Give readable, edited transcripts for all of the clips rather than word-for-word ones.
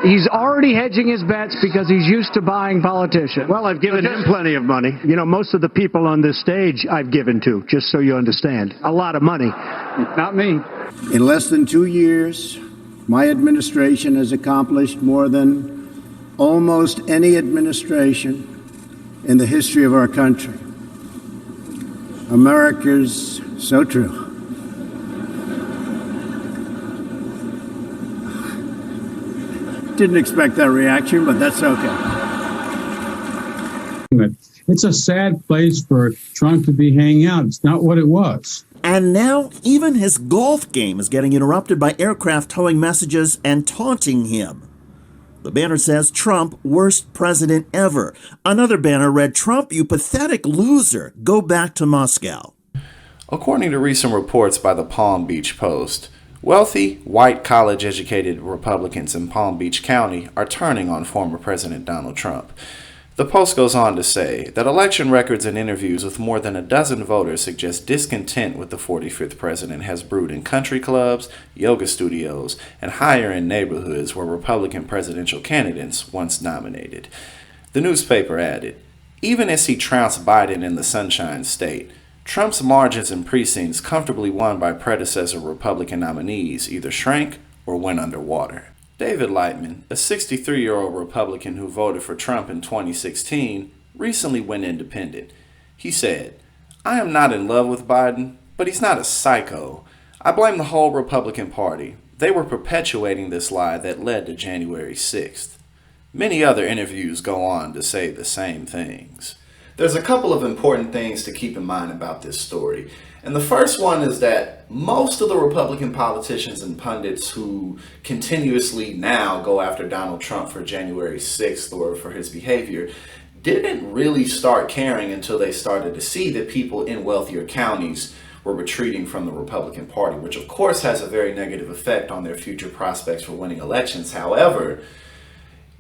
He's already hedging his bets because he's used to buying politicians. Well, I've given him plenty of money. You know, most of the people on this stage I've given to, just so you understand. A lot of money. Not me. In less than 2 years, my administration has accomplished more than almost any administration in the history of our country. America's so true. Didn't expect that reaction, but that's okay. It's a sad place for Trump to be hanging out. It's not what it was. And now even his golf game is getting interrupted by aircraft towing messages and taunting him. The banner says, "Trump, worst president ever." Another banner read, "Trump, you pathetic loser. Go back to Moscow." According to recent reports by the Palm Beach Post, wealthy, white, college-educated Republicans in Palm Beach County are turning on former President Donald Trump. The Post goes on to say that election records and interviews with more than a dozen voters suggest discontent with the 45th president has brewed in country clubs, yoga studios, and higher-end neighborhoods where Republican presidential candidates once dominated. The newspaper added, even as he trounced Biden in the Sunshine State, Trump's margins in precincts comfortably won by predecessor Republican nominees either shrank or went underwater. David Lightman, a 63-year-old Republican who voted for Trump in 2016, recently went independent. He said, "I am not in love with Biden, but he's not a psycho. I blame the whole Republican Party. They were perpetuating this lie that led to January 6th. Many other interviews go on to say the same things. There's a couple of important things to keep in mind about this story. And the first one is that most of the Republican politicians and pundits who continuously now go after Donald Trump for January 6th or for his behavior didn't really start caring until they started to see that people in wealthier counties were retreating from the Republican Party, which of course has a very negative effect on their future prospects for winning elections. However,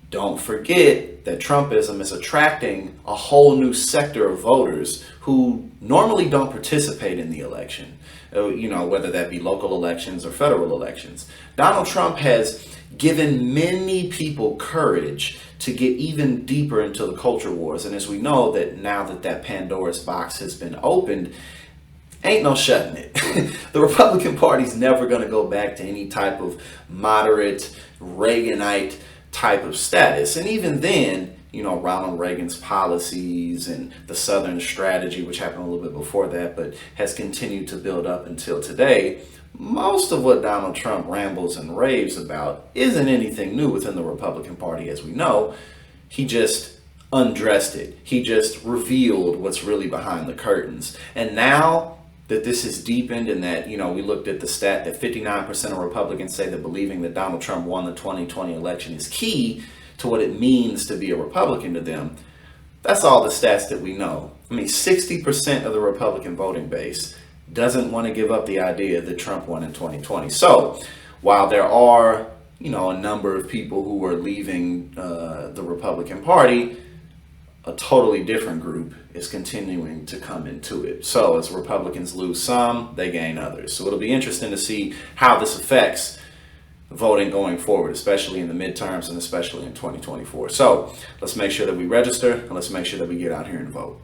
don't forget that Trumpism is attracting a whole new sector of voters who normally don't participate in the election, whether that be local elections or federal elections. Donald Trump has given many people courage to get even deeper into the culture wars. And as we know that now that Pandora's box has been opened, ain't no shutting it. The Republican Party's never going to go back to any type of moderate Reaganite type of status. And even then, Ronald Reagan's policies and the Southern strategy, which happened a little bit before that, but has continued to build up until today, most of what Donald Trump rambles and raves about isn't anything new within the Republican Party, as we know. He just undressed it. He just revealed what's really behind the curtains. And now that this has deepened and that, we looked at the stat that 59% of Republicans say that believing that Donald Trump won the 2020 election is key to what it means to be a Republican to them. That's all the stats that we know. 60% of the Republican voting base doesn't want to give up the idea that Trump won in 2020. So while there are, a number of people who are leaving the Republican Party, a totally different group is continuing to come into it. So as Republicans lose some, they gain others. So it'll be interesting to see how this affects voting going forward, especially in the midterms and especially in 2024. So let's make sure that we register and let's make sure that we get out here and vote.